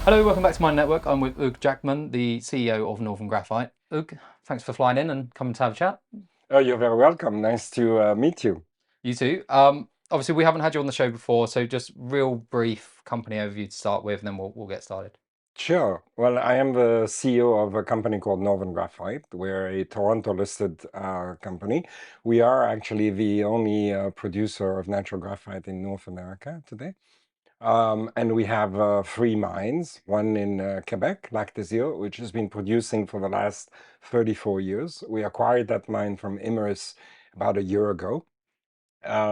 Hello, welcome back to my network. I'm with Ug Jackman, the CEO of Northern Graphite. Ug, thanks for flying in and coming to have a chat. Oh, you're very welcome. Nice to meet you. You too. Obviously, we haven't had you on the show before, so just real brief company overview to start with, and then we'll get started. Sure. Well, I am the CEO of a company called Northern Graphite. We're a Toronto-listed company. We are actually the only producer of natural graphite in North America today. And we have three mines, one in Quebec, Lac des Iles, which has been producing for the last 34 years. We acquired that mine from Iles about a year ago.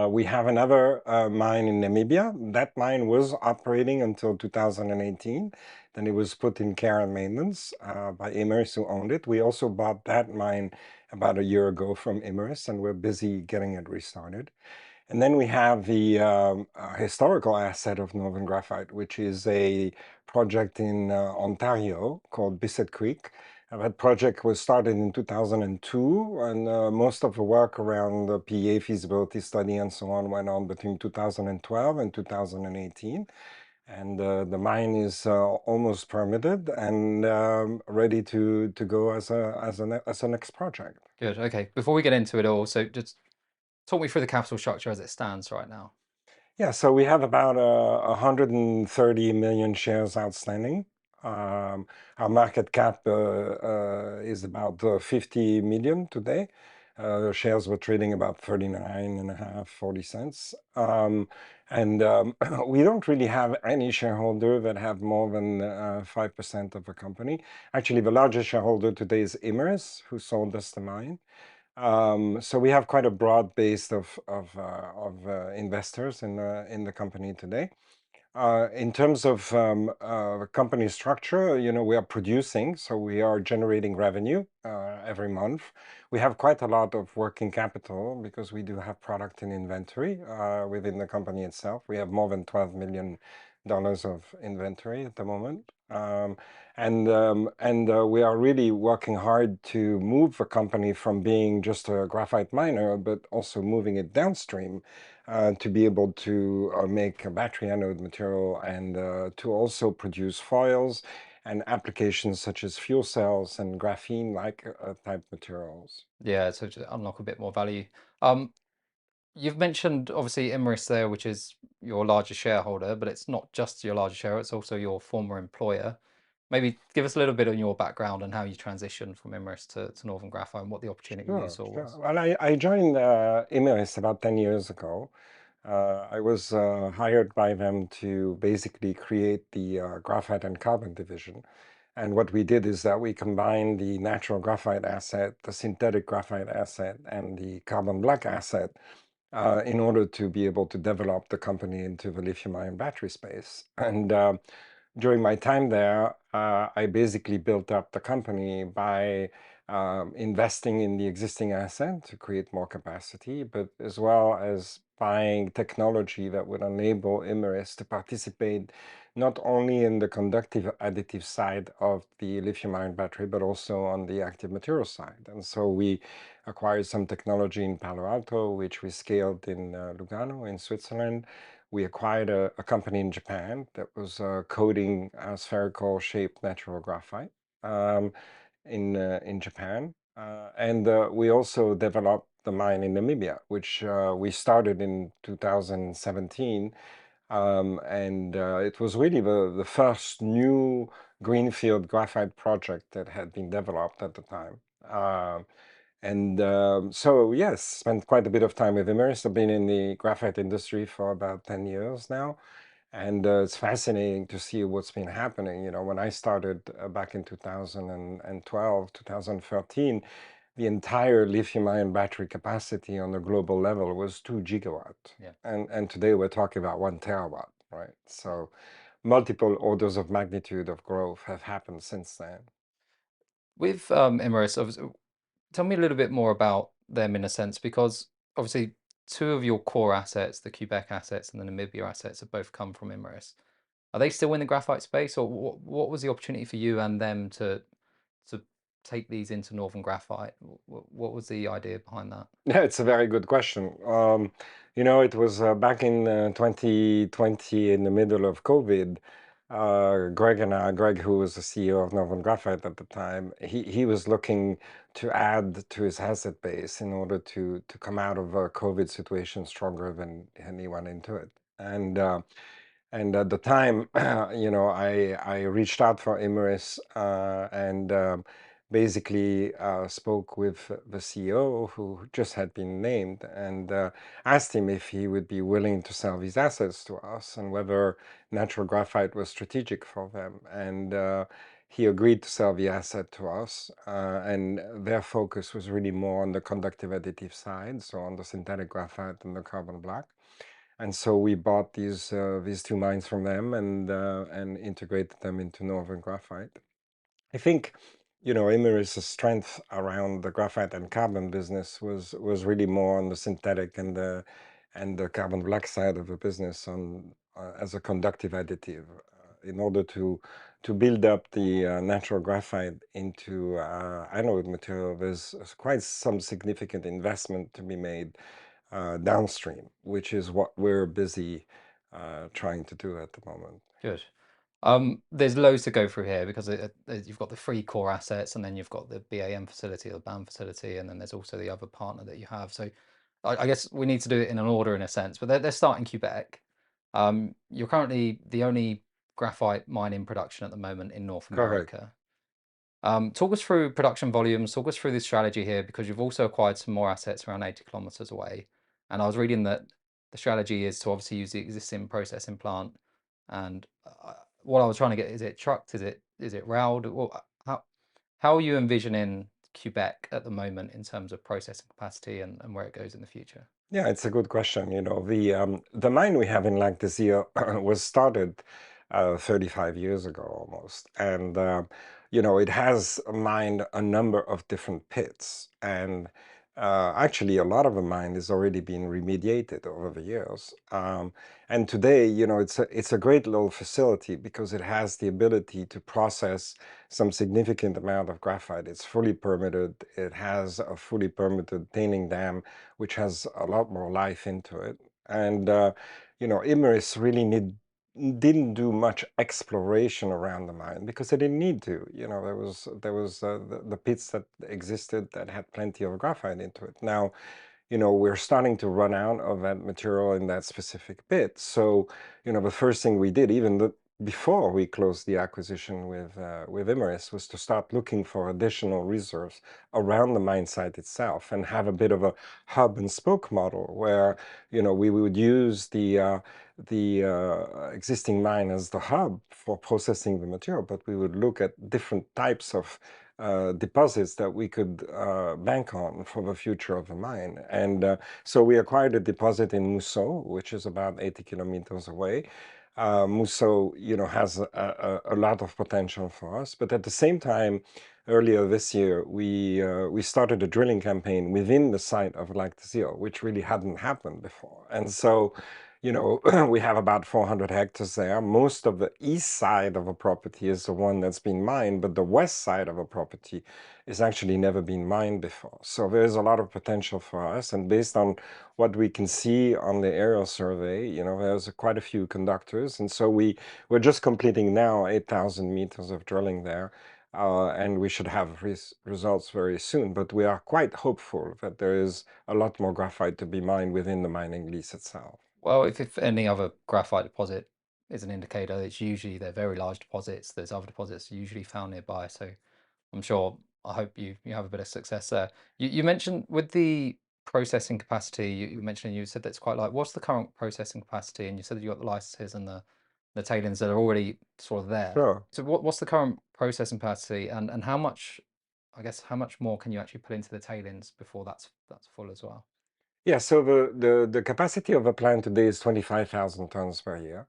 We have another mine in Namibia. That mine was operating until 2018. Then it was put in care and maintenance by Imerys, who owned it. We also bought that mine about a year ago from Imerys, and we're busy getting it restarted. And then we have the historical asset of Northern Graphite, which is a project in Ontario called Bisset Creek. That project was started in 2002, and most of the work around the PEA feasibility study and so on went on between 2012 and 2018. And the mine is almost permitted and ready to go as a next project. Good. Okay. Before we get into it all, so just talk me through the capital structure as it stands right now. Yeah, so we have about 130 million shares outstanding. Our market cap is about 50 million today. Shares were trading about 39 and a half, 40 cents. And we don't really have any shareholder that have more than 5% of the company. Actually, the largest shareholder today is Imerys, who sold us the mine. So we have quite a broad base of investors in the company today. In terms of company structure, we are producing, so we are generating revenue every month. We have quite a lot of working capital because we do have product in inventory within the company itself. We have more than $12 million of inventory at the moment. And we are really working hard to move the company from being just a graphite miner, but also moving it downstream to be able to make a battery anode material and to also produce foils and applications such as fuel cells and graphene-like type materials. Yeah, so to unlock a bit more value. Um, you've mentioned obviously Imerys there, which is your largest shareholder, but it's not just your largest shareholder, it's also your former employer. Maybe give us a little bit on your background and how you transitioned from Imerys to Northern Graphite and what the opportunity you Sure, saw sure. was. Well, I joined Imerys about 10 years ago. I was hired by them to basically create the graphite and carbon division. And what we did is that we combined the natural graphite asset, the synthetic graphite asset, and the carbon black asset in order to be able to develop the company into the lithium-ion battery space. And during my time there, I basically built up the company by investing in the existing asset to create more capacity, but as well as buying technology that would enable Imerys to participate not only in the conductive additive side of the lithium-ion battery, but also on the active material side. And so we acquired some technology in Palo Alto, which we scaled in Lugano in Switzerland. We acquired a company in Japan that was coating spherical shaped natural graphite um, in Japan. And we also developed the mine in Namibia, which we started in 2017. And it was really the first new greenfield graphite project that had been developed at the time. So, yes, spent quite a bit of time with Imerys. I've been in the graphite industry for about 10 years now. And it's fascinating to see what's been happening. When I started back in 2012, 2013, the entire lithium-ion battery capacity on the global level was 2 gigawatt. Yeah. And today we're talking about 1 terawatt, right? So multiple orders of magnitude of growth have happened since then. With Imerys, tell me a little bit more about them in a sense, because obviously two of your core assets, the Quebec assets and the Namibia assets, have both come from Imerys. Are they still in the graphite space, or what was the opportunity for you and them to take these into Northern Graphite? What was the idea behind that? Yeah, it's a very good question. It was back in 2020 in the middle of COVID. Greg, who was the CEO of Northern Graphite at the time, he was looking to add to his asset base in order to come out of a COVID situation stronger than he went into it. And at the time, I reached out for Imerys and basically spoke with the CEO who just had been named and asked him if he would be willing to sell these assets to us and whether natural graphite was strategic for them. And he agreed to sell the asset to us, and their focus was really more on the conductive additive side, so on the synthetic graphite and the carbon black. And so we bought these two mines from them and integrated them into Northern Graphite. I think, Imerys' strength around the graphite and carbon business was really more on the synthetic and the carbon black side of the business on as a conductive additive. In order to build up the natural graphite into anode material, there's quite some significant investment to be made downstream, which is what we're busy trying to do at the moment. Good. There's loads to go through here because you've got the three core assets, and then you've got the BAM facility or the BAM facility, and then there's also the other partner that you have. So I guess we need to do it in an order in a sense, but they're starting Quebec. You're currently the only graphite mine in production at the moment in North Correct. America. Talk us through production volumes, talk us through this strategy here, because you've also acquired some more assets around 80 kilometers away. And I was reading that the strategy is to obviously use the existing processing plant. And what I was trying to get, is it trucked? Is it railed? How are you envisioning Quebec at the moment in terms of processing capacity and where it goes in the future? Yeah, it's a good question. The mine we have in Lac des Iles was started 35 years ago almost, and it has mined a number of different pits, and actually a lot of the mine has already been remediated over the years. And today, it's a great little facility because it has the ability to process some significant amount of graphite. It's fully permitted. It has a fully permitted tailing dam which has a lot more life into it. And Imerys really didn't do much exploration around the mine because they didn't need to. There was the pits that existed that had plenty of graphite into it. Now, we're starting to run out of that material in that specific pit. So, the first thing we did, before we closed the acquisition with Imerys, was to start looking for additional reserves around the mine site itself and have a bit of a hub and spoke model where, we would use the existing mine as the hub for processing the material, but we would look at different types of deposits that we could bank on for the future of the mine. And so we acquired a deposit in Mousseau, which is about 80 kilometers away. Mousseau, has a lot of potential for us, but at the same time, earlier this year, we started a drilling campaign within the site of Lac des Iles, which really hadn't happened before. And so, we have about 400 hectares there. Most of the east side of a property is the one that's been mined, but the west side of a property is actually never been mined before. So there's a lot of potential for us. And based on what we can see on the aerial survey, there's quite a few conductors. And so we're just completing now 8,000 meters of drilling there. And we should have results very soon. But we are quite hopeful that there is a lot more graphite to be mined within the mining lease itself. Well, if any other graphite deposit is an indicator, it's usually they're very large deposits. There's other deposits usually found nearby. So I'm sure, I hope you have a bit of success there. You mentioned with the processing capacity, you said that's quite light. What's the current processing capacity? And you said that you got the licenses and the tailings that are already sort of there. Sure. So what's the current processing capacity, and how much, I guess, how much more can you actually put into the tailings before that's full as well? Yeah, so the capacity of a plant today is 25,000 tons per year.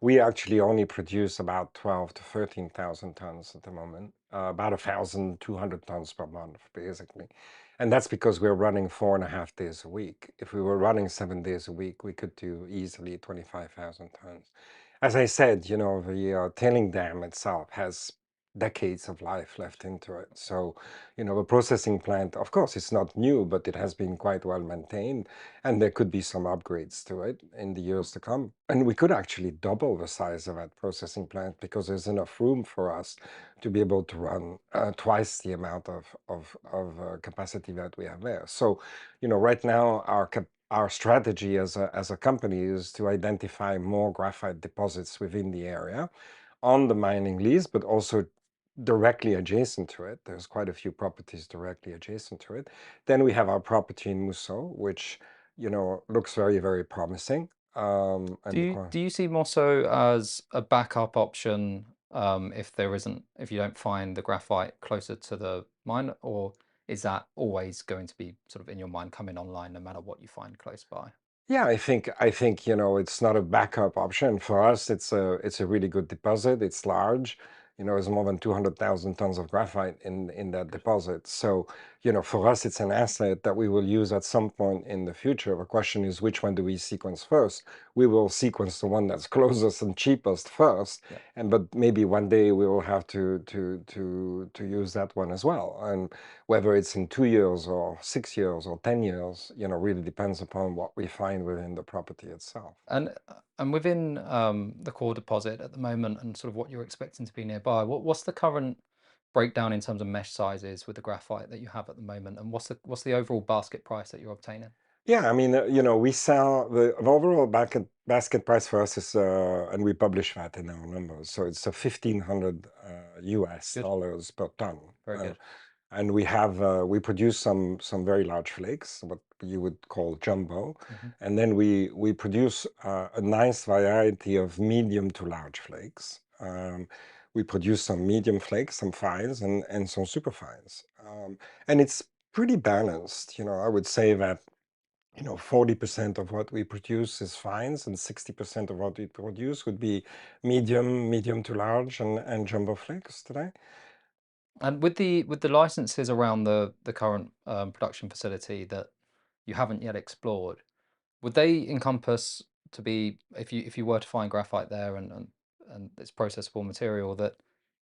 We actually only produce about 12 to 13,000 tons at the moment, about 1,200 tons per month, basically. And that's because we're running 4.5 days a week. If we were running 7 days a week, we could do easily 25,000 tons. As I said, the tailing dam itself has decades of life left into it. So, the processing plant, of course, it's not new, but it has been quite well maintained, and there could be some upgrades to it in the years to come. And we could actually double the size of that processing plant because there's enough room for us to be able to run twice the amount of capacity that we have there. So, right now our strategy as a company is to identify more graphite deposits within the area on the mining lease, but also directly adjacent to it. There's quite a few properties directly adjacent to it. Then we have our property in Mousseau, which, looks very, very promising. Do And you do you see Mosso as a backup option if you don't find the graphite closer to the mine, or is that always going to be sort of in your mind coming online no matter what you find close by? Yeah, I think it's not a backup option for us. It's a really good deposit. It's large. It's more than 200,000 tons of graphite in that deposit. So, for us, it's an asset that we will use at some point in the future. The question is, which one do we sequence first? We will sequence the one that's closest and cheapest first, Yeah. and but maybe one day we will have to use that one as well. And whether it's in 2 years or 6 years or 10 years, really depends upon what we find within the property itself. And within the core deposit at the moment and sort of what you're expecting to be nearby, what's the current breakdown in terms of mesh sizes with the graphite that you have at the moment, and what's the overall basket price that you're obtaining? Yeah, I mean, we sell the overall basket price for us is, and we publish that in our numbers. So it's a 1,500 US Good, dollars per ton. very good. And we produce some very large flakes, what you would call jumbo, Hmm. and then we produce a nice variety of medium to large flakes. We produce some medium flakes, some fines, and some super fines, and it's pretty balanced. I would say that 40% of what we produce is fines, and 60% of what we produce would be medium to large, and jumbo flakes today. And with the licenses around the current production facility that you haven't yet explored, would they encompass to be if you were to find graphite there and it's processable material that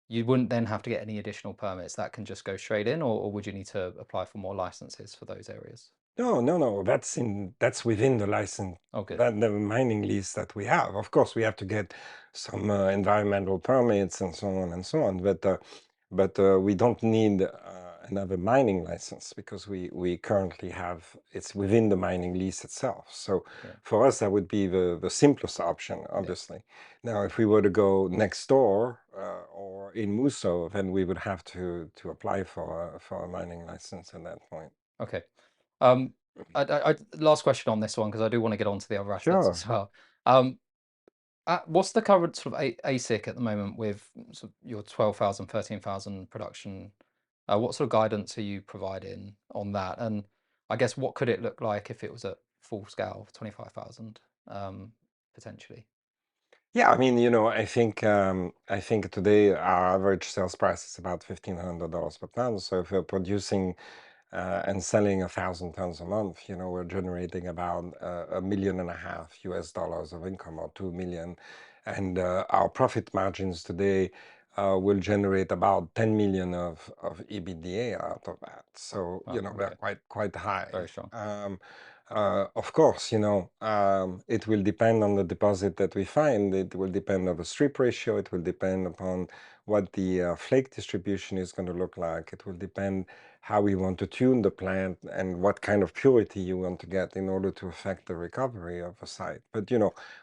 you wouldn't then have to get any additional permits that can just go straight in, or would you need to apply for more licenses for those areas? No, no, no. That's within the license, Oh, good. that the mining lease that we have. Of course, we have to get some environmental permits and so on and so on. But we don't need another mining license because we currently have it's within the mining lease itself. So Yeah, for us, that would be the simplest option, yeah. obviously. Now, if we were to go next door or in Mousseau, then we would have to apply for a mining license at that point. Okay. Last question on this one because I do want to get on to the other assets Sure. as well. Um, what's the current sort of ASIC at the moment with sort of your 12,000, 13,000 production? What sort of guidance are you providing on that? And I guess what could it look like if it was at full scale, 25,000 potentially? Yeah, I mean, I think today our average sales price is about $1,500 per ton. So if we're producing and selling 1,000 tons a month, we're generating about $1.5 million US dollars of income, or 2 million, and our profit margins today will generate about 10 million of EBITDA out of that. So Wow, they're okay, quite very high. strong. Of course, it will depend on the deposit that we find. It will depend on the strip ratio. It will depend upon what the flake distribution is going to look like. It will depend how we want to tune the plant and what kind of purity you want to get in order to affect the recovery of a site. But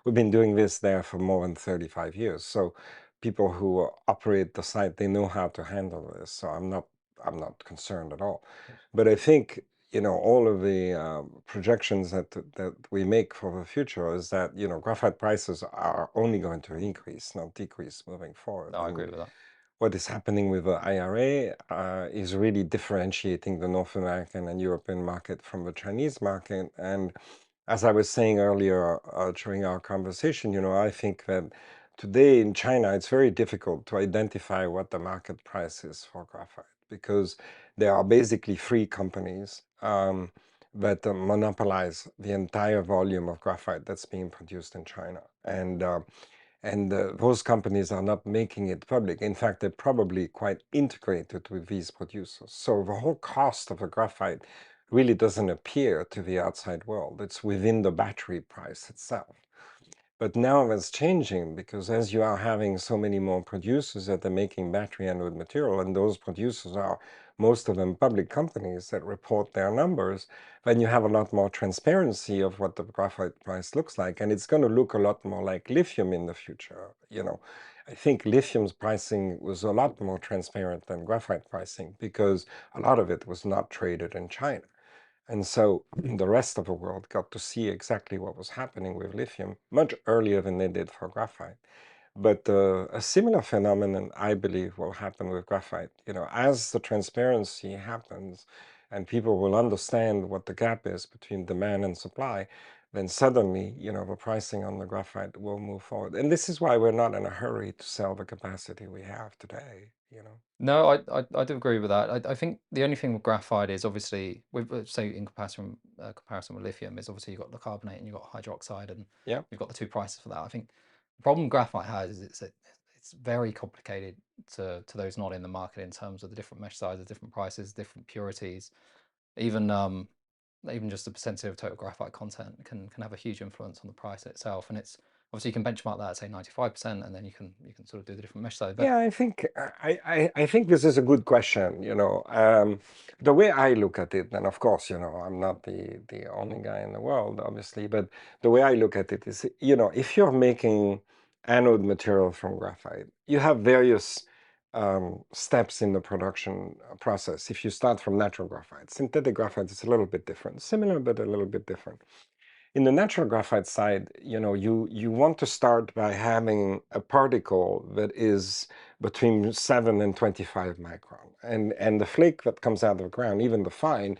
we've been doing this there for more than 35 years. So people who operate the site, they know how to handle this. So I'm not concerned at all. Good. But I think all of the projections that we make for the future is that graphite prices are only going to increase, not decrease, moving forward. No, I And agree with that. what is happening with the IRA is really differentiating the North American and European market from the Chinese market. And as I was saying earlier during our conversation, I think that today in China, it's very difficult to identify what the market price is for graphite because there are basically three companies that monopolize the entire volume of graphite that's being produced in China. And those companies are not making it public. In fact, they're probably quite integrated with these producers. So the whole cost of a graphite really doesn't appear to the outside world. It's within the battery price itself. But now that's changing because as you are having so many more producers that are making battery anode material, and those producers are most of them public companies that report their numbers, then you have a lot more transparency of what the graphite price looks like. And it's going to look a lot more like lithium in the future. I think lithium's pricing was a lot more transparent than graphite pricing because a lot of it was not traded in China. And so the rest of the world got to see exactly what was happening with lithium much earlier than they did for graphite. But a similar phenomenon, I believe, will happen with graphite. As the transparency happens and people will understand what the gap is between demand and supply, then suddenly, the pricing on the graphite will move forward. And this is why we're not in a hurry to sell the capacity we have today. No, I do agree with that. I think the only thing with graphite is obviously, with say in comparison with lithium, is obviously you've got the carbonate and you've got hydroxide, and Yeah. you've got the two prices for that. I think the problem graphite has is it's very complicated to those not in the market in terms of the different mesh sizes, different prices, different purities. Even even just the percentage of total graphite content can have a huge influence on the price itself. And it's obviously you can benchmark that at say 95%, and then you can sort of do the different mesh size. But Yeah, I think this is a good question. The way I look at it, and of course, I'm not the only guy in the world, obviously, but the way I look at it is, if you're making anode material from graphite, you have various steps in the production process. If you start from natural graphite, synthetic graphite is a little bit different, similar but a little bit different. In the natural graphite side, you want to start by having a particle that is between 7 and 25 micron. And the flake that comes out of the ground, even the fine,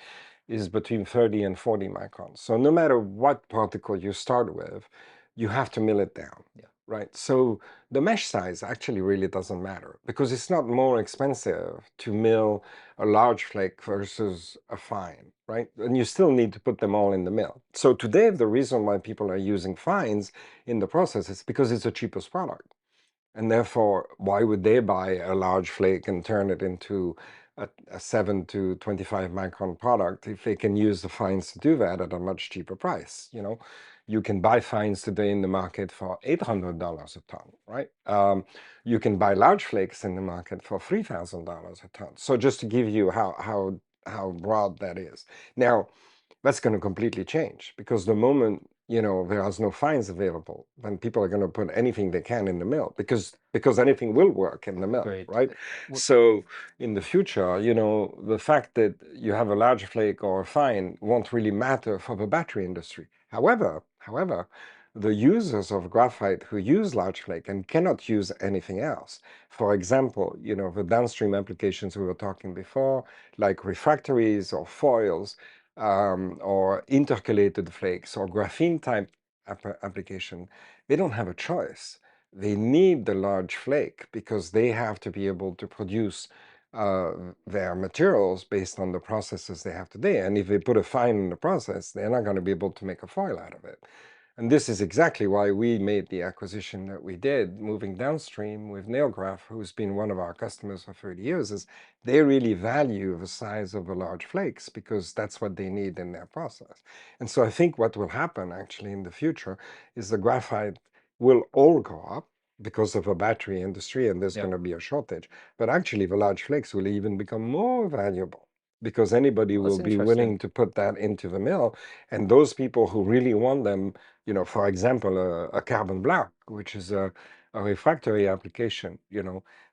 is between 30 and 40 microns. So no matter what particle you start with, you have to mill it down, yeah. right? So the mesh size actually really doesn't matter because it's not more expensive to mill a large flake versus a fine, right? And you still need to put them all in the mill. So today, the reason why people are using fines in the process is because it's the cheapest product. And therefore, why would they buy a large flake and turn it into a 7 to 25 micron product if they can use the fines to do that at a much cheaper price? You can buy fines today in the market for $800 a ton, right? You can buy large flakes in the market for $3,000 a ton. So just to give you how broad that is. Now, that's going to completely change because the moment there is no fines available, then people are going to put anything they can in the mill because anything will work in the mill, Agreed. right? What, So in the future, the fact that you have a large flake or a fine won't really matter for the battery industry. However, the users of graphite who use large flake and cannot use anything else, for example, the downstream applications we were talking before, like refractories or foils, or intercalated flakes or graphene type application, they don't have a choice. They need the large flake because they have to be able to produce uh, their materials based on the processes they have today. And if they put a fine in the process, they're not going to be able to make a foil out of it. And this is exactly why we made the acquisition that we did, moving downstream with Neograph, who's been one of our customers for 30 years, is they really value the size of the large flakes because that's what they need in their process. And so I think what will happen actually in the future is the graphite will all go up because of a battery industry and there's yeah. going to be a shortage. But actually the large flakes will even become more valuable because anybody Well, will that's be interesting. willing to put that into the mill. And those people who really want them, for example, a carbon black, which is a refractory application,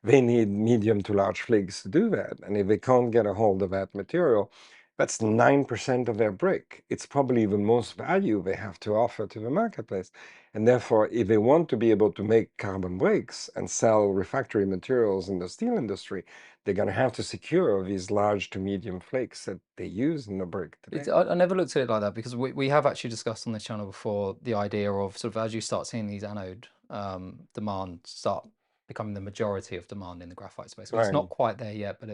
they need medium to large flakes to do that. And if they can't get a hold of that material, that's 9% of their brick. It's probably the most value they have to offer to the marketplace. And therefore, if they want to be able to make carbon bricks and sell refractory materials in the steel industry, they're going to have to secure these large to medium flakes that they use in the brick It's, today. I never looked at it like that because we have actually discussed on this channel before the idea of sort of as you start seeing these anode demand start becoming the majority of demand in the graphite space. Well, it's Right. not quite there yet, but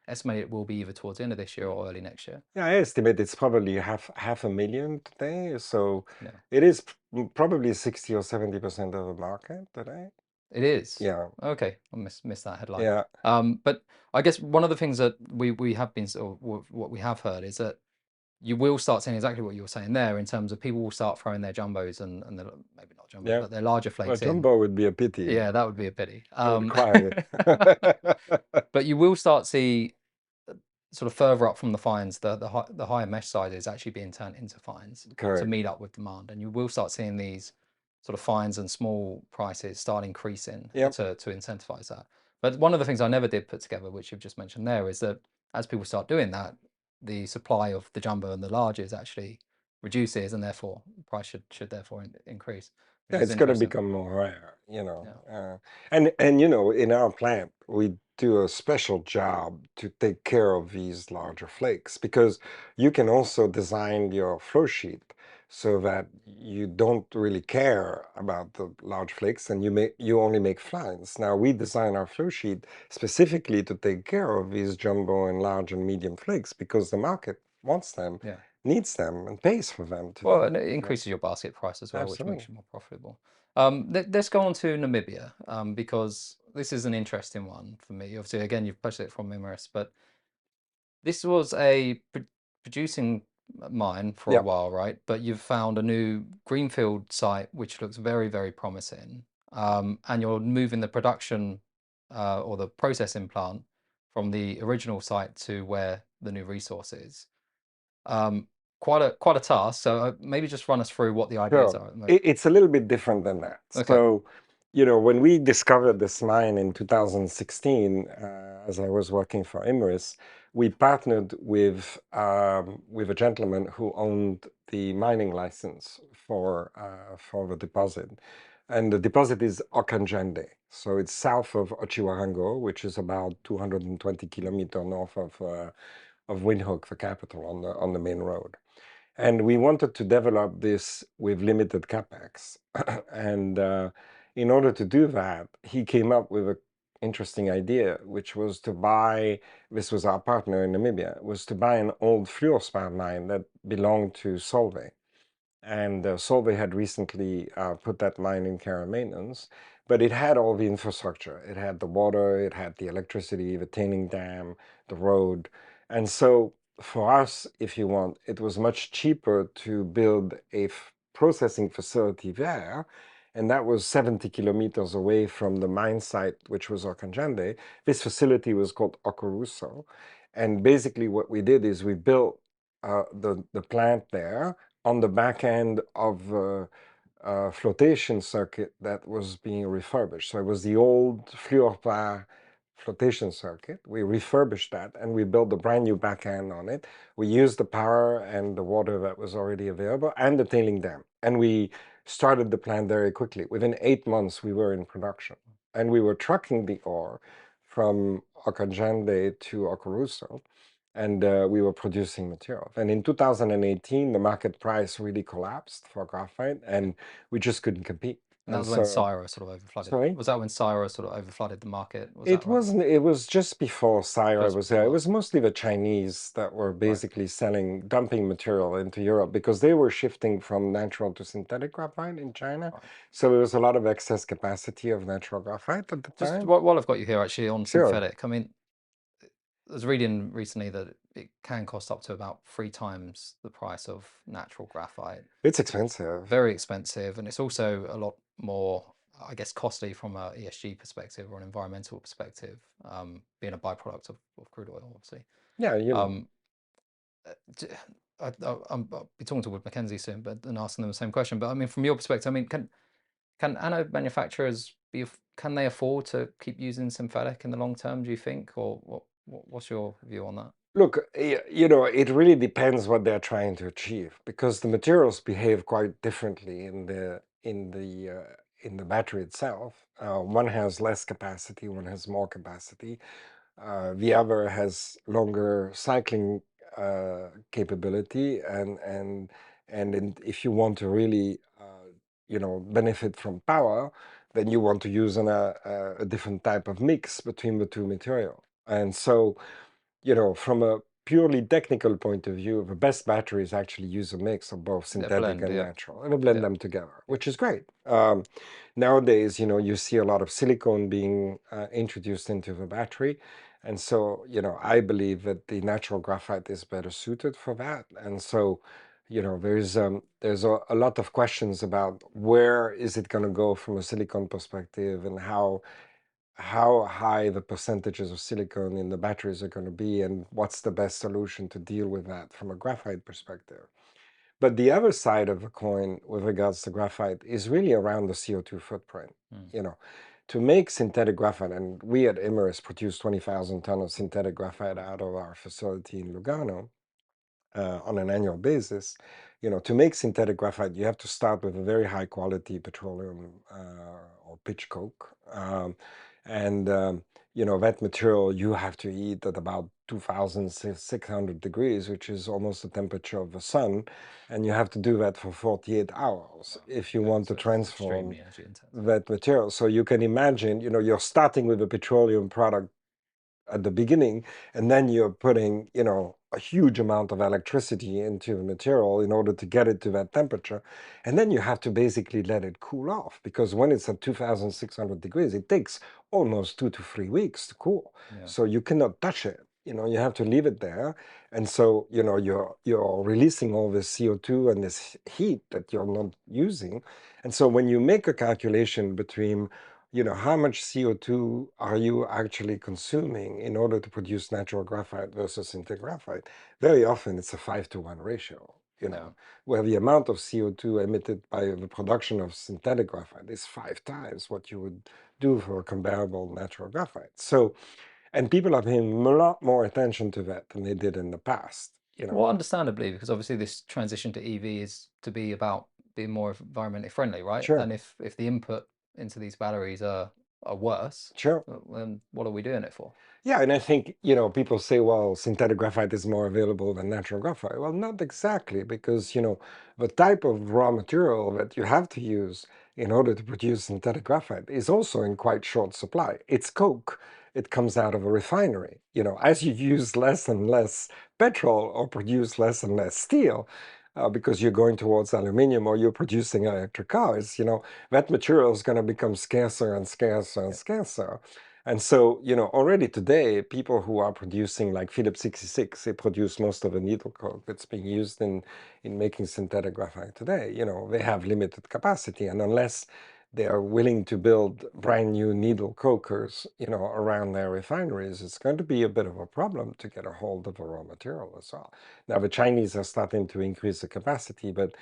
estimate it will be either towards the end of this year or early next year. Yeah, I estimate it's probably half a million today. So Yeah, it is probably 60 or 70% of the market today. it is. Yeah, Okay, I missed that headline. yeah, But I guess one of the things that we have been sort of what we have heard is that you will start seeing exactly what you were saying there in terms of people will start throwing their jumbos and maybe not jumbo, yeah. but their larger Well, flakes in. jumbo would be a pity. Yeah, that would be a pity. I would cry. But you will start see sort of further up from the fines, the higher mesh sizes actually being turned into fines to Correct. meet up with demand, and you will start seeing these sort of fines and small prices start increasing Yep. to incentivize that. But one of the things I never did put together, which you've just mentioned there, is that as people start doing that, the supply of the jumbo and the larges actually reduces, and therefore the price should therefore increase, which Yeah, is it's going to interesting. become more rare, Yeah, and in our plant we do a special job to take care of these larger flakes because you can also design your flow sheet so that you don't really care about the large flakes and you only make fines. Now we design our flow sheet specifically to take care of these jumbo and large and medium flakes because the market wants them, yeah. needs them, and pays for them Well, and it you know. increases your basket price as well, which makes Absolutely. you more profitable. Let's go on to Namibia, because this is an interesting one for me. Obviously, again, you've purchased it from Imerys, but this was a producing mine for a Yeah, while, right? But you've found a new greenfield site which looks very, very promising, and you're moving the production or the processing plant from the original site to where the new resource is. Um, quite a task. So maybe just run us through what the ideas sure. are at the moment. It's a little bit different than that. Okay. So, when we discovered this mine in 2016, as I was working for Imerys, we partnered with a gentleman who owned the mining license for the deposit. And the deposit is Okanjende. So it's south of Otjiwarongo, which is about 220 kilometers north of Windhoek, the capital, on the main road. And we wanted to develop this with limited capex. And in order to do that, he came up with an interesting idea, which was to buy, this was our partner in Namibia, was to buy an old fluorspar mine that belonged to Solvay. And Solvay had recently put that mine in care and maintenance, but it had all the infrastructure. It had the water, it had the electricity, the tailing dam, the road. And so for us, if you want, it was much cheaper to build a processing facility there. And that was 70 kilometers away from the mine site, which was Okanjande. This facility was called Okuruso. And basically what we did is we built the plant there on the back end of a flotation circuit that was being refurbished. So it was the old fluorspar flotation circuit. We refurbished that and we built a brand new back end on it. We used the power and the water that was already available and the tailing dam. And we started the plant very quickly. Within 8 months, we were in production. And we were trucking the ore from Okanjande to Okuruso, and we were producing material. And in 2018, the market price really collapsed for graphite, and we just couldn't compete. And that And was when so, Syra sort of overflooded. sorry, Was that when Syra sort of overflooded the market? Was that it right? wasn't. It was just before Syra Just was there. before It that. was mostly the Chinese that were Right. basically dumping material into Europe because they were shifting from natural to synthetic graphite in China. Right. So there was a lot of excess capacity of natural graphite at the Just time. while I've got you here, actually, on Sure, synthetic, I mean, I was reading recently that it can cost up to about 3 times the price of natural graphite. it's expensive. Very expensive, and it's also a lot more, I guess, costly from a ESG perspective or an environmental perspective, being a byproduct of crude oil, obviously. Yeah, Um, d- I'll be talking to Wood Mackenzie soon, but and asking them the same question. But I mean, from your perspective, I mean, can anode manufacturers can they afford to keep using synthetic in the long term? Do you think, or what's your view on that? Look, it really depends what they're trying to achieve because the materials behave quite differently in the battery itself. One has less capacity, one has more capacity. The other has longer cycling capability, if you want to really benefit from power, then you want to use a different type of mix between the two material. And so from a purely technical point of view, the best batteries actually use a mix of both They're synthetic blend, and yeah. natural, and they blend Yeah. them together, Yeah. which is great. Nowadays, you see a lot of silicone being introduced into the battery. And so, I believe that the natural graphite is better suited for that. And so, there's a lot of questions about where is it going to go from a silicon perspective, and how high the percentages of silicon in the batteries are going to be, and what's the best solution to deal with that from a graphite perspective. But the other side of the coin with regards to graphite is really around the CO2 footprint. Mm. You know, to make synthetic graphite, and we at Imerys produce 20,000 tons of synthetic graphite out of our facility in Lugano on an annual basis. To make synthetic graphite, you have to start with a very high quality petroleum or pitch coke. And that material you have to heat at about 2,600 degrees, which is almost the temperature of the sun. And you have to do that for 48 hours Wow. if you Yeah, want to so it's transform extremely energy intensive. that material. So you can imagine, you're starting with a petroleum product at the beginning, and then you're putting, a huge amount of electricity into the material in order to get it to that temperature. And then you have to basically let it cool off, because when it's at 2,600 degrees, it takes almost 2 to 3 weeks to cool. Yeah. So you cannot touch it. You have to leave it there. And so, you're releasing all this CO2 and this heat that you're not using. And so when you make a calculation between how much CO2 are you actually consuming in order to produce natural graphite versus synthetic graphite? Very often it's a 5-to-1 ratio, Yeah. where the amount of CO2 emitted by the production of synthetic graphite is 5 times what you would do for a comparable natural graphite. So, and people are paying a lot more attention to that than they did in the past. Well, understandably, because obviously this transition to EV is to be about being more environmentally friendly, right? Sure, And if the input into these batteries are worse, sure. then what are we doing it for? Yeah, and I think, people say, well, synthetic graphite is more available than natural graphite. Well, not exactly, because, the type of raw material that you have to use in order to produce synthetic graphite is also in quite short supply. It's coke. It comes out of a refinery. As you use less and less petrol or produce less and less steel, because you're going towards aluminium or you're producing electric cars, that material is going to become scarcer and scarcer and Yeah. scarcer. And so, already today, people who are producing like Phillips 66, they produce most of the needle coke that's being used in making synthetic graphite today. They have limited capacity. And unless they are willing to build brand new needle cokers, around their refineries, it's going to be a bit of a problem to get a hold of the raw material as well. Now, the Chinese are starting to increase the capacity, but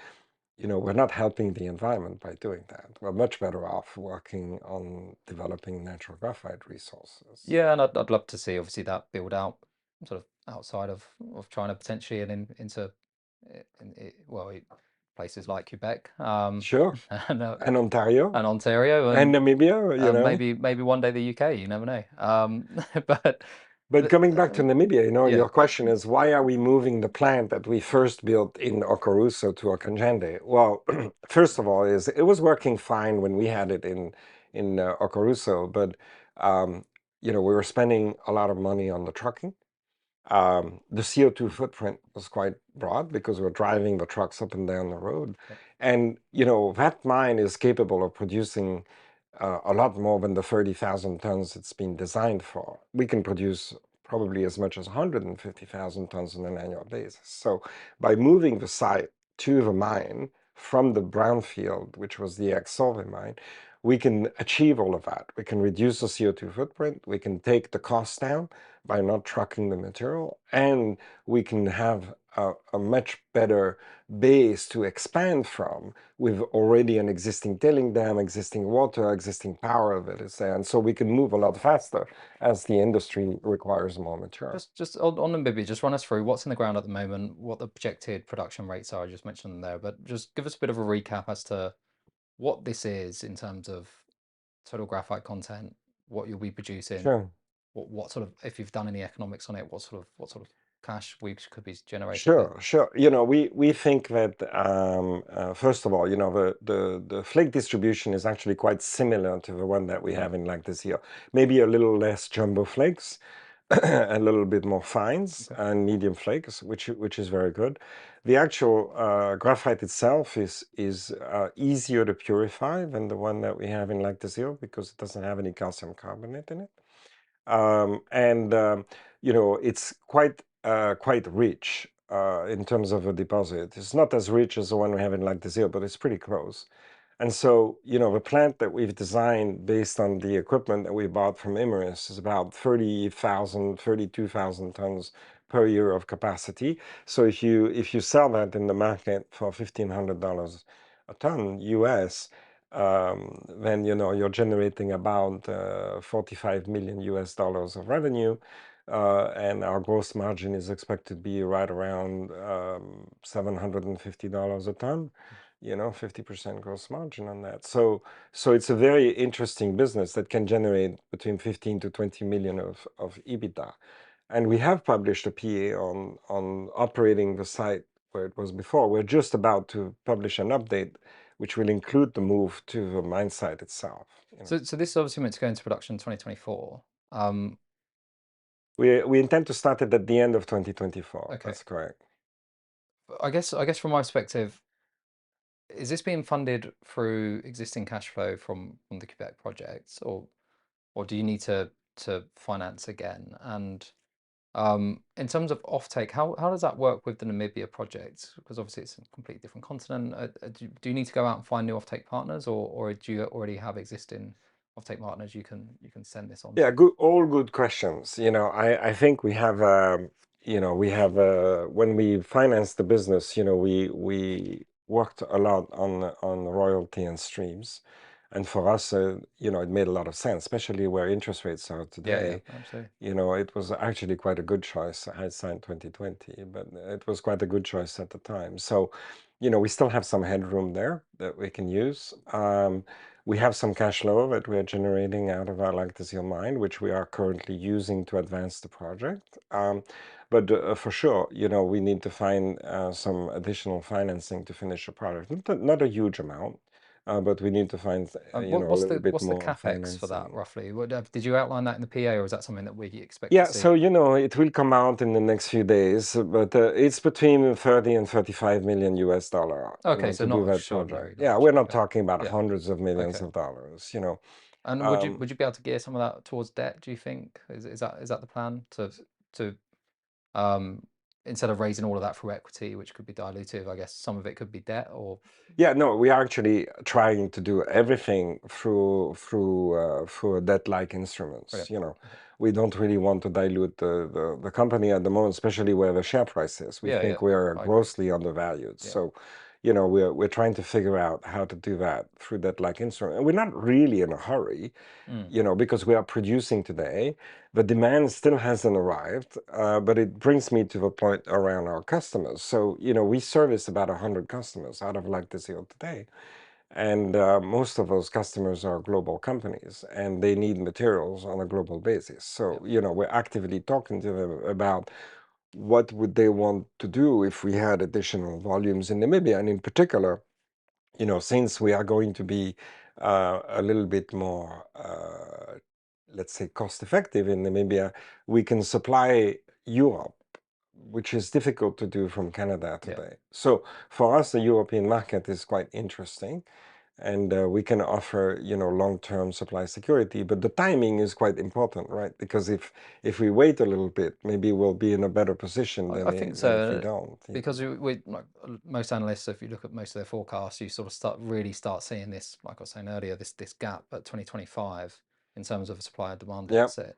we're not helping the environment by doing that. We're much better off working on developing natural graphite resources. Yeah, and I'd love to see obviously that build out sort of outside of China potentially and into well, places like Quebec, Sure. and And Ontario and Ontario, and and Namibia, maybe one day the UK. You never know. But But coming back to Namibia, yeah, your question is, why are we moving the plant that we first built in Okoruso to Okanjande? Well, first of all, is it was working fine when we had it in Okoruso, but um, we were spending a lot of money on the trucking. The CO2 footprint was quite broad because we're driving the trucks up and down the road. yep, And, that mine is capable of producing a lot more than the 30,000 tons it's been designed for. We can produce probably as much as 150,000 tons on an annual basis. So by moving the site to the mine from the brownfield, which was the ex-Solvay mine, we can achieve all of that. We can reduce the CO2 footprint. We can take the cost down by not trucking the material, and we can have a much better base to expand from with already an existing tailing dam, existing water, existing power that is there. And so we can move a lot faster as the industry requires more material. just on Namibia, just run us through what's in the ground at the moment, what the projected production rates are. I just mentioned them there, but just give us a bit of a recap as to what this is in terms of total graphite content, what you'll be producing, Sure. what sort of, if you've done any economics on it, what sort of cash we could be generating with. Sure, sure. We think that first of all, the flake distribution is actually quite similar to the one that we have in like this here. Maybe a little less jumbo flakes, a little bit more fines Okay. and medium flakes, which is very good. The actual graphite itself is easier to purify than the one that we have in Lac des Iles because it doesn't have any calcium carbonate in it. And it's quite rich in terms of a deposit. It's not as rich as the one we have in Lac des Iles, but it's pretty close. And so, the plant that we've designed based on the equipment that we bought from Imerys is about 30,000, 32,000 tons per year of capacity. So if you sell that in the market for $1,500 a ton US, then you're generating about 45 million US dollars of revenue. And our gross margin is expected to be right around $750 a ton, 50% gross margin on that. So it's a very interesting business that can generate between 15 to 20 million of EBITDA. And we have published a PA on operating the site where it was before. We're just about to publish an update, which will include the move to the mine site itself. So this is obviously meant to go into production in 2024. We intend to start it at the end of 2024. Okay. That's correct. I guess from my perspective, is this being funded through existing cash flow from the Quebec projects, or do you need to finance again? And in terms of offtake, how does that work with the Namibia project? Because obviously it's a completely different continent. Do you need to go out and find new offtake partners, or do you already have existing offtake partners you can send this on Yeah, to? good, all good questions. I think we have, when we financed the business, we worked a lot on royalty and streams. And for us, it made a lot of sense, especially where interest rates are Yeah, yeah, today. absolutely. It was actually quite a good choice. I signed 2020, but it was quite a good choice at the time. So, we still have some headroom there that we can use. We have some cash flow that we are generating out of our Lac des Iles mine, which we are currently using to advance the project. But for sure, we need to find some additional financing to finish the project. Not a huge amount, but we need to find, What, a what's little the bit what's the more capex for that financing. roughly? Did you outline that in the PA, or is that something that we expect to Yeah, see? so it will come out in the next few days, but it's between 30 and 35 million US dollar, Okay, so to do not that sure project. very Yeah, large. we're not Okay, talking about yeah, hundreds of millions okay. of dollars. And would you Um, would you be able to gear some of that towards debt? Do you think is that the plan to um instead of raising all of that through equity, which could be dilutive? I guess some of it could be debt, or Yeah, no, we are actually trying to do everything through debt-like instruments. brilliant. Okay. We don't really want to dilute the company at the moment, especially where the share price is. We Yeah, yeah, think we are I agree. grossly undervalued. Yeah, So, we're trying to figure out how to do that through debt-like instrument. And we're not really in a hurry, mm, because we are producing today. The demand still hasn't arrived, but it brings me to the point around our customers. So, we service about 100 customers out of Lac des Iles today. And most of those customers are global companies, and they need materials on a global basis. yeah, So, we're actively talking to them about what would they want to do if we had additional volumes in Namibia, and in particular, since we are going to be a little bit more, let's say, cost effective in Namibia, we can supply Europe, which is difficult to do from Canada yeah. today. So for us, the European market is quite interesting, and we can offer, long-term supply security. But the timing is quite important, right? Because if we wait a little bit, maybe we'll be in a better position I than think than if we so, don't. because we like most analysts, if you look at most of their forecasts, you sort of start seeing this, like I was saying earlier, this gap at 2025 in terms of supply and demand Yeah. deficit.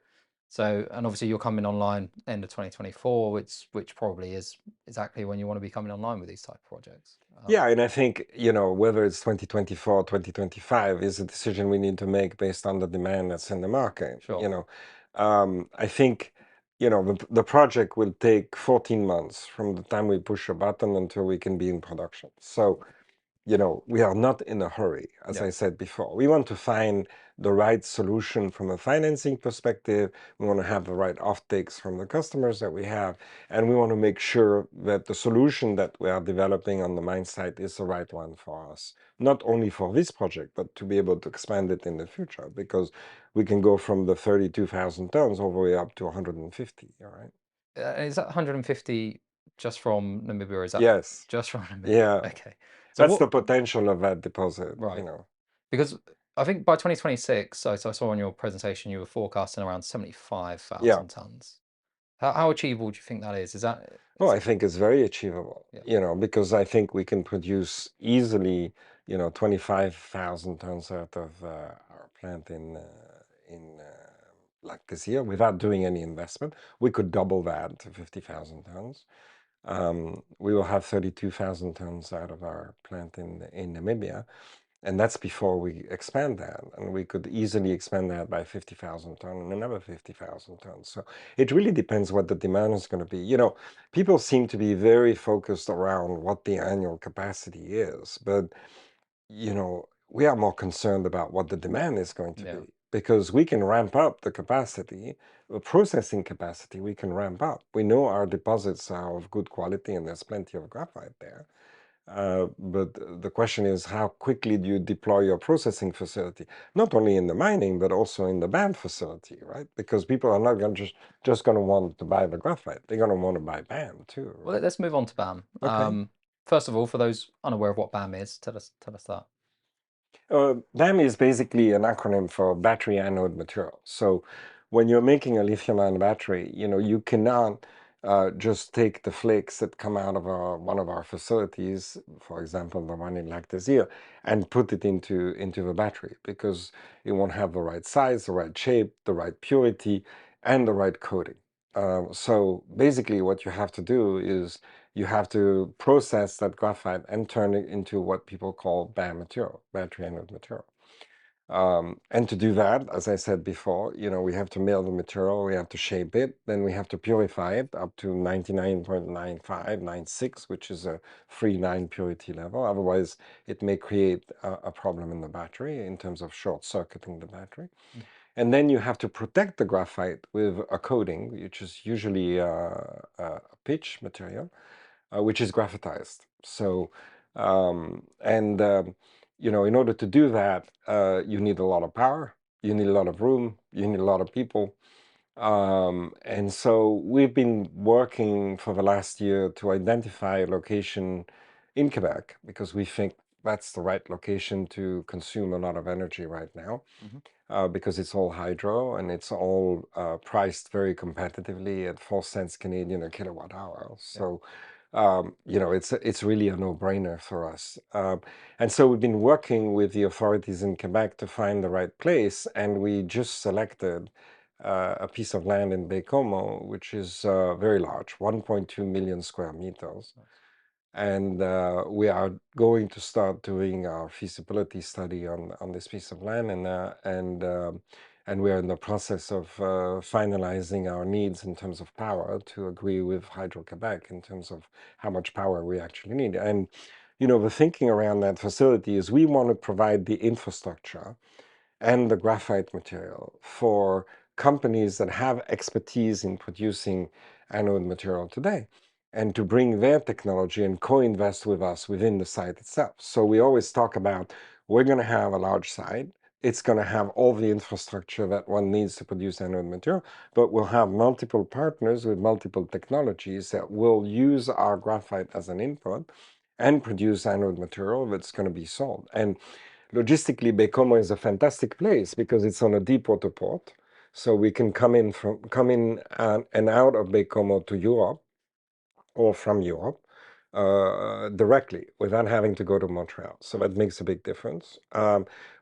So, and obviously you're coming online end of 2024, which probably is exactly when you want to be coming online with these type of projects. Yeah, and I think, whether it's 2024, 2025 is a decision we need to make based on the demand that's in the market. Sure. I think, the project will take 14 months from the time we push a button until we can be in production. So, we are not in a hurry, as Yeah. I said before. We want to find the right solution from a financing perspective. We want to have the right offtakes from the customers that we have, and we want to make sure that the solution that we are developing on the mine site is the right one for us, not only for this project, but to be able to expand it in the future, because we can go from the 32,000 tons all the way up to 150, all right? Is that 150 just from Namibia, or is that Yes. just from Namibia? Yeah. Okay. So That's what, the potential of that deposit, right? Because I think by 2026, so I saw on your presentation you were forecasting around Yeah. 75,000 tons. How achievable do you think that is? Oh, Is I think it's very achievable, yeah, because I think we can produce easily, 25,000 tons out of our plant in like this year without doing any investment. We could double that to 50,000 tons. We will have 32,000 tons out of our plant in Namibia. And that's before we expand that. And we could easily expand that by 50,000 tons and another 50,000 tons. So it really depends what the demand is going to be. People seem to be very focused around what the annual capacity is, but, we are more concerned about what the demand is going to yeah. be, because we can ramp up the capacity, the processing capacity, we can ramp up. We know our deposits are of good quality and there's plenty of graphite there. But the question is, how quickly do you deploy your processing facility? Not only in the mining, but also in the BAM facility, right? Because people are not going to just going to want to buy the graphite. They're going to want to buy BAM too, Well, right? let's move on to BAM. Okay. First of all, for those unaware of what BAM is, tell us that. BAM is basically an acronym for battery anode material. So when you're making a lithium-ion battery, you cannot just take the flakes that come out of one of our facilities, for example, the one in Lac Desir, and put it into the battery, because it won't have the right size, the right shape, the right purity, and the right coating. So basically what you have to do is you have to process that graphite and turn it into what people call BAM material, battery anode material. And to do that, as I said before, we have to mill the material, we have to shape it, then we have to purify it up to 99.9596, which is a free 9 purity level. Otherwise, it may create a problem in the battery in terms of short-circuiting the battery. Mm. And then you have to protect the graphite with a coating, which is usually a pitch material, which is graphitized. So, and in order to do that, you need a lot of power, you need a lot of room, you need a lot of people. And so we've been working for the last year to identify a location in Quebec, because we think that's the right location to consume a lot of energy right now, Mhm. because it's all hydro and it's all priced very competitively at 4 cents Canadian a kilowatt hour. Yeah. So, it's really a no-brainer for us. And so we've been working with the authorities in Quebec to find the right place, and we just selected a piece of land in Baie-Comeau, which is very large, 1.2 million square meters. Nice. And we are going to start doing our feasibility study on this piece of land, and we are in the process of finalizing our needs in terms of power to agree with Hydro-Quebec in terms of how much power we actually need. And the thinking around that facility is we want to provide the infrastructure and the graphite material for companies that have expertise in producing anode material today, and to bring their technology and co-invest with us within the site itself. So we always talk about, we're going to have a large site. It's going to have all the infrastructure that one needs to produce anode material, but we'll have multiple partners with multiple technologies that will use our graphite as an input and produce anode material that's going to be sold. And logistically, Baie-Comeau is a fantastic place because it's on a deep water port. So we can come in and out of Baie-Comeau to Europe, or from Europe, directly without having to go to Montreal. So that makes a big difference.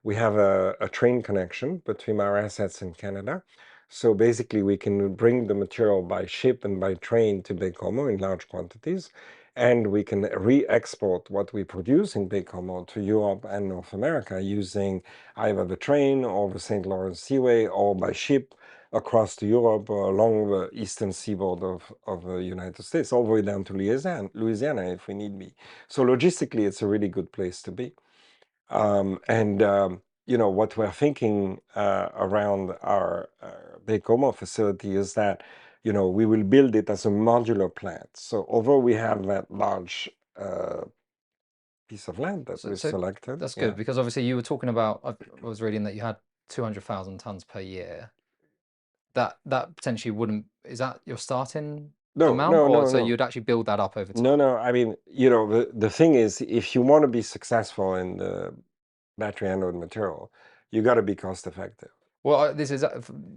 We have a train connection between our assets in Canada. So basically, we can bring the material by ship and by train to Baie-Comeau in large quantities, and we can re-export what we produce in Baie-Comeau to Europe and North America using either the train or the St. Lawrence Seaway, or by ship, across to Europe or along the eastern seaboard of the United States, all the way down to Louisiana if we need be. So logistically, it's a really good place to be. And what we're thinking around our Baie-Comeau facility is that, we will build it as a modular plant. So although we have that large uh, piece of land that So, we've so selected, that's good yeah. because obviously you were talking about, I was reading that you had 200,000 tons per year. That potentially wouldn't, is that your starting No, amount, no, or no, so no. you'd actually build that up over No, time? no. I mean, the thing is, if you want to be successful in the battery anode material, you got to be cost effective. Well, this is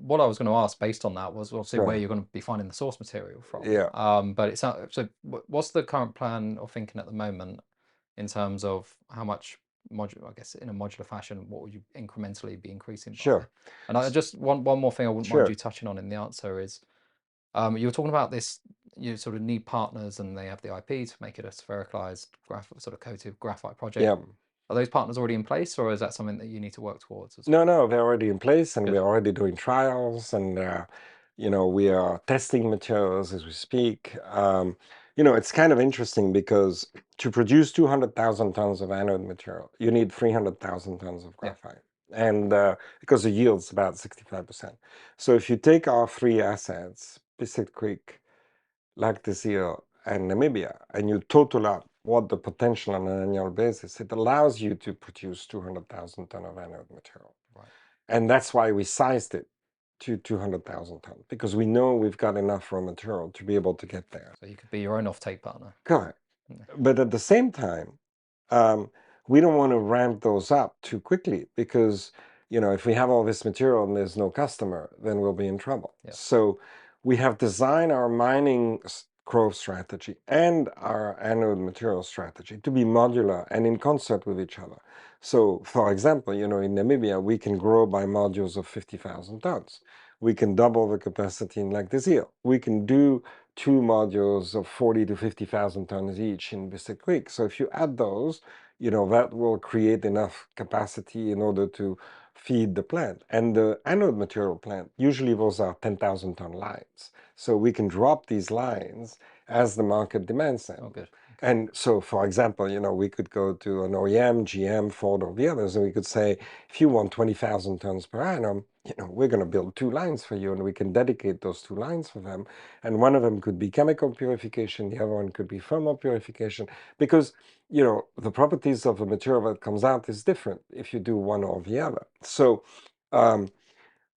what I was going to ask based on that was obviously where Sure. you're going to be finding the source material from. Yeah, But it's not, so what's the current plan or thinking at the moment in terms of how much I guess in a modular fashion, what would you incrementally be increasing by? sure. And I just one more thing I wouldn't mind you Sure. touching on in the answer is you were talking about this, you sort of need partners and they have the IP to make it a sphericalized sort of coated graphite project. Yeah. Are those partners already in place, or is that something that you need to work towards as No, well? no, they're already in place, and Good. we're already doing trials, and we are testing materials as we speak. It's kind of interesting because to produce 200,000 tons of anode material, you need 300,000 tons of Yeah. graphite, and because the yield's about 65%. So if you take our three assets, Biscuit Creek, Lac des and Namibia, and you total up what the potential on an annual basis, it allows you to produce 200,000 ton of anode material. Right. And that's why we sized it to 200,000 tons, because we know we've got enough raw material to be able to get there. So you could be your own off-take partner. Correct. Yeah. But at the same time, um, we don't want to ramp those up too quickly because, if we have all this material and there's no customer, then we'll be in trouble. Yeah. So we have designed our mining growth strategy and our anode material strategy to be modular and in concert with each other. So, for example, in Namibia, we can grow by modules of 50,000 tons. We can double the capacity in Lac des Iles. We can do two modules of 40 to 50,000 tons each in Biscuit Creek. So if you add those, that will create enough capacity in order to feed the plant. And the anode material plant, usually those are 10,000 ton lines. So we can drop these lines as the market demands them. Oh, good. Okay. And so, for example, we could go to an OEM, GM, Ford, or the others, and we could say, if you want 20,000 tons per annum, we're going to build two lines for you, and we can dedicate those two lines for them. And one of them could be chemical purification, the other one could be thermal purification, because the properties of the material that comes out is different if you do one or the other. So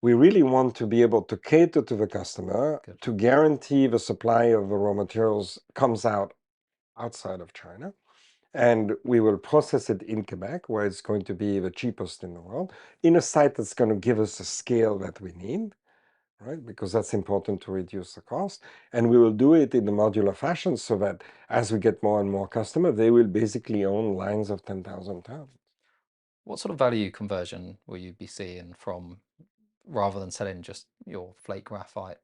we really want to be able to cater to the customer, Good. to guarantee the supply of the raw materials comes out outside of China. And we will process it in Quebec, where it's going to be the cheapest in the world, in a site that's going to give us the scale that we need, right? Because that's important to reduce the cost. And we will do it in a modular fashion so that as we get more and more customers, they will basically own lines of 10,000 tons. What sort of value conversion will you be seeing from, rather than selling just your flake graphite,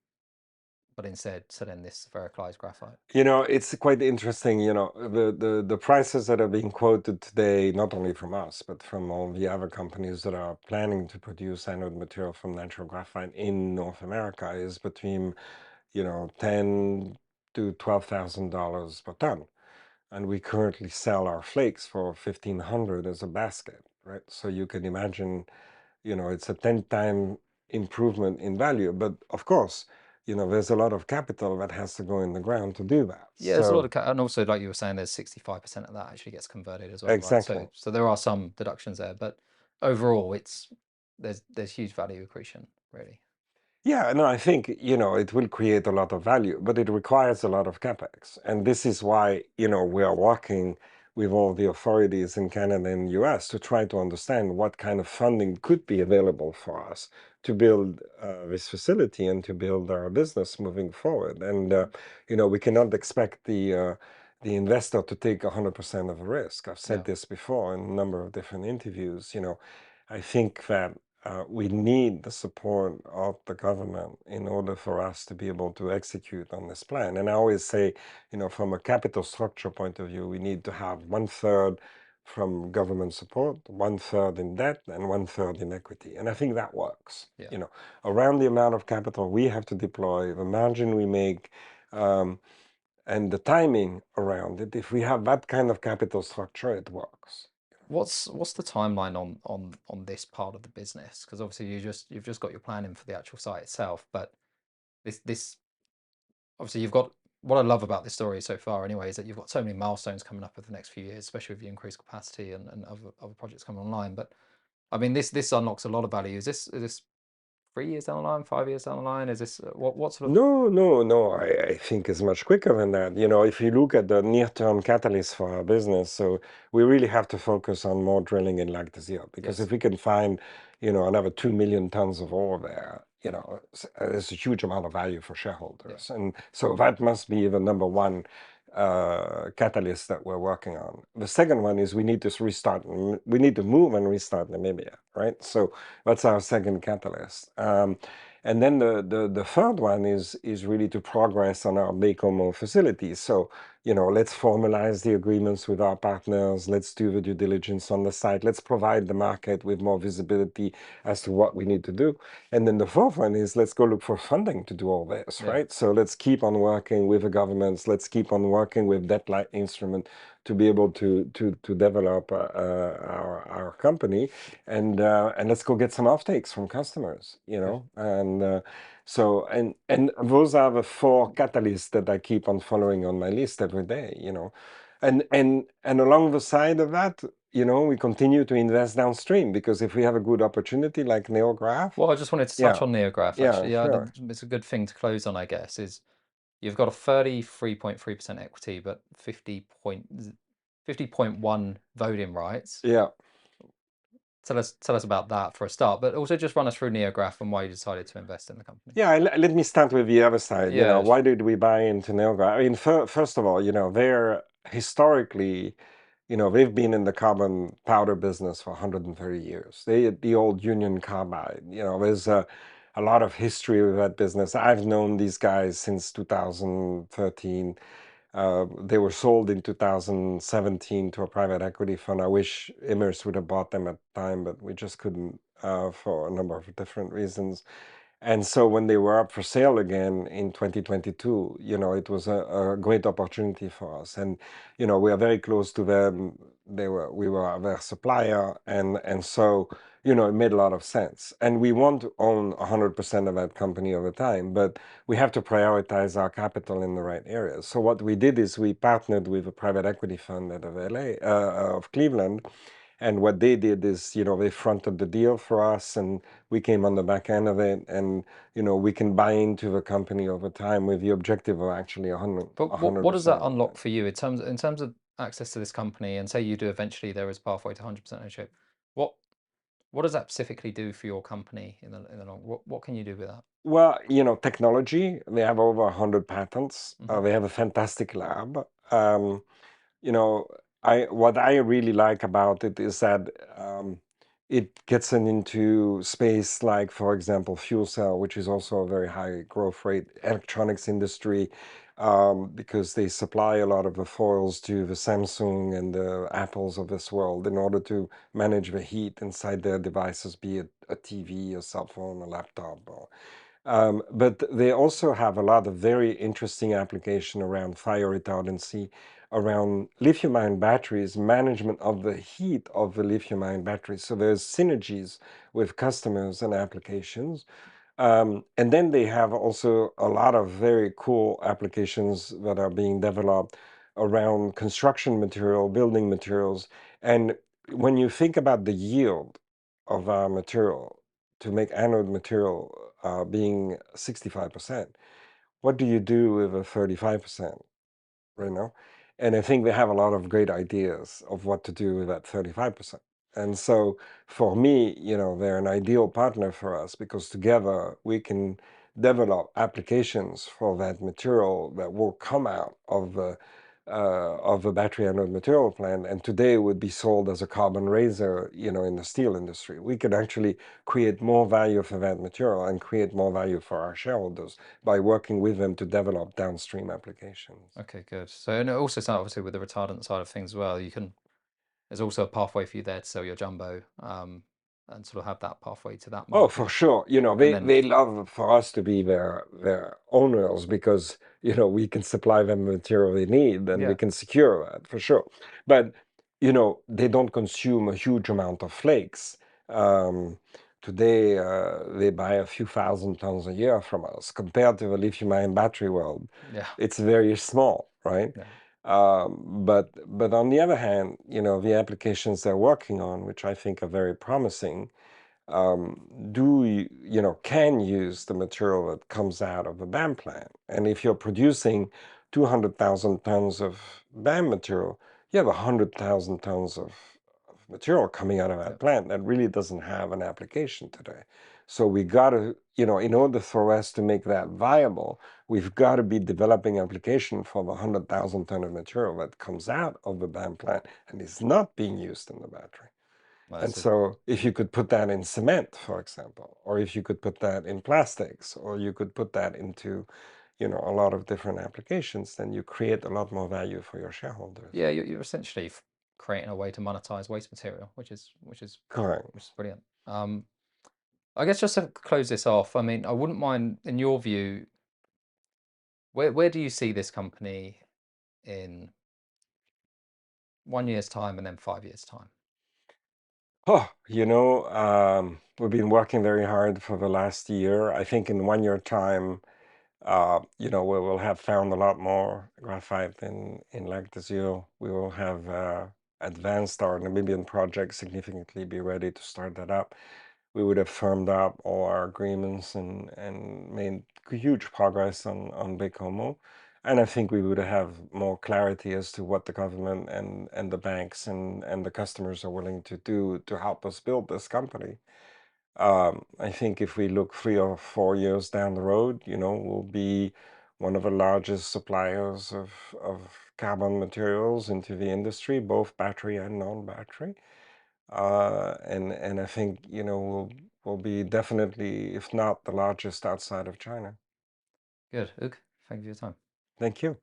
but instead selling this sphericalized graphite? It's quite interesting, the prices that are being quoted today, not only from us, but from all the other companies that are planning to produce anode material from natural graphite in North America is between, ten to $12,000 per ton. And we currently sell our flakes for 1,500 as a basket, right? So you can imagine, it's a 10-time improvement in value. But of course, there's a lot of capital that has to go in the ground to do that. Yeah, there's a lot So of, and also like you were saying, there's 65% of that actually gets converted as well, right? So exactly. so there are some deductions there, but overall, it's there's huge value accretion, really. Yeah, no, I think, it will create a lot of value, but it requires a lot of capex. And this is why, we are working with all the authorities in Canada and US to try to understand what kind of funding could be available for us to build this facility and to build our business moving forward. And, we cannot expect the investor to take 100% of the risk. I've said Yeah. this before in a number of different interviews. I think that we need the support of the government in order for us to be able to execute on this plan. And I always say, from a capital structure point of view, we need to have one third from government support, one third in debt, and one third in equity. And I think that works. Yeah. Around the amount of capital we have to deploy, the margin we make, um, and the timing around it. If we have that kind of capital structure, it works. What's the timeline on this part of the business? Because obviously you've just got your plan in for the actual site itself, but this obviously you've got what I love about this story so far anyway is that you've got so many milestones coming up over the next few years, especially with the increased capacity and other projects coming online. But I mean this unlocks a lot of value. Is this 3 years down the line, 5 years down the line? Is this what sort of No, no, no. I think it's much quicker than that. If you look at the near-term catalyst for our business, so we really have to focus on more drilling in Lac des Îles, because yes. if we can find, another 2 million tons of ore there, it's a huge amount of value for Yeah. shareholders. And so that must be the number one catalyst that we're working on. The second one is we need to restart, we need to move and restart Namibia, right? So that's our second catalyst. And then the third one is really to progress on our Baie-Comeau facilities. So, let's formalize the agreements with our partners. Let's do the due diligence on the site. Let's provide the market with more visibility as to what we need to do. And then the fourth one is let's go look for funding to do all this, Yeah. right? So let's keep on working with the governments. Let's keep on working with debt-like instrument to be able to develop our company, and let's go get some offtakes from customers, Good. and those are the four catalysts that I keep on following on my list every day. And along the side of that, we continue to invest downstream, because if we have a good opportunity like Neograph, Well, I just wanted to touch yeah, on Neograph yeah, actually. Yeah, sure, it's a good thing to close on, I guess, is you've got a 33.3% equity, but 50.1 voting rights. yeah. Tell us about that for a start, but also just run us through Neograph and why you decided to invest in the company. Yeah, let me start with the other side. Yeah, Why did we buy into Neograph? I mean, first of all, they're historically, they've been in the carbon powder business for 130 years. The old Union Carbide. There's a lot of history with that business. I've known these guys since 2013. They were sold in 2017 to a private equity fund. I wish Immers would have bought them at the time, but we just couldn't, for a number of different reasons. And so when they were up for sale again in 2022, it was a great opportunity for us. And, we are very close to them. We were their supplier. And so, it made a lot of sense. And we want to own 100% of that company over time, but we have to prioritize our capital in the right areas. So what we did is we partnered with a private equity fund out of of Cleveland. And what they did is, they fronted the deal for us, and we came on the back end of it. And, we can buy into the company over time with the objective of actually but what does that 100%. unlock for you in terms of access to this company? And say you do eventually, there is a pathway to 100% ownership. What what does that specifically do for your company in the long? What can you do with that? Well, technology, they have over 100 patents. Hmm. They have a fantastic lab. You know, what I really like about it is that it gets into space like, for example, fuel cell, which is also a very high growth rate, electronics industry, because they supply a lot of the foils to the Samsung and the Apples of this world in order to manage the heat inside their devices, be it a TV, a cell phone, a laptop, but they also have a lot of very interesting application around fire retardancy, around lithium-ion batteries, management of the heat of the lithium-ion batteries. So there's synergies with customers and applications. And then they have also a lot of very cool applications that are being developed around construction material, building materials. And when you think about the yield of our material to make anode material being 65%, what do you do with a 35%? Right now. And I think they have a lot of great ideas of what to do with that 35%. And so for me, they're an ideal partner for us, because together we can develop applications for that material that will come out of the battery anode material plant, and today would be sold as a carbon razor, in the steel industry. We could actually create more value for that material and create more value for our shareholders by working with them to develop downstream applications. Okay, good. So and it also sounds obviously with the retardant side of things as well, you can there's also a pathway for you there to sell your jumbo, and sort of have that pathway to that Oh, for market. sure. And They love for us to be their owners because, we can supply them the material they need and we yeah, can secure that for sure. But, they don't consume a huge amount of flakes. Um, Today, they buy a few thousand tons a year from us. Compared to the lithium-ion battery world, yeah, it's very small, right? yeah, But on the other hand, the applications they're working on, which I think are very promising, can use the material that comes out of the BAM plant. And if you're producing 200,000 tons of BAM material, you have 100,000 tons of material coming out of yeah. that plant that really doesn't have an application today. So we got to, in order for us to make that viable, we've got to be developing application for the 100,000 ton of material that comes out of the BAM plant and is not being used in the battery. Well, And that's a so if you could put that in cement, for example, or if you could put that in plastics, or you could put that into, a lot of different applications, then you create a lot more value for your shareholders. yeah. You're essentially creating a way to monetize waste material, Correct. which is brilliant. I guess just to close this off, I mean, I wouldn't mind, in your view, where do you see this company in 1 year's time and then 5 years' time? Oh, we've been working very hard for the last year. I think in 1 year time, we will have found a lot more graphite in Lac des Iles. We will have advanced our Namibian project significantly, be ready to start that up. We would have firmed up all our agreements and made huge progress on Baie-Comeau. And I think we would have more clarity as to what the government and the banks and the customers are willing to do to help us build this company. I think if we look 3 or 4 years down the road, we'll be one of the largest suppliers of carbon materials into the industry, both battery and non-battery. And I think, we'll be definitely, if not the largest outside of China. Good. Ug, thank you for your time. Thank you.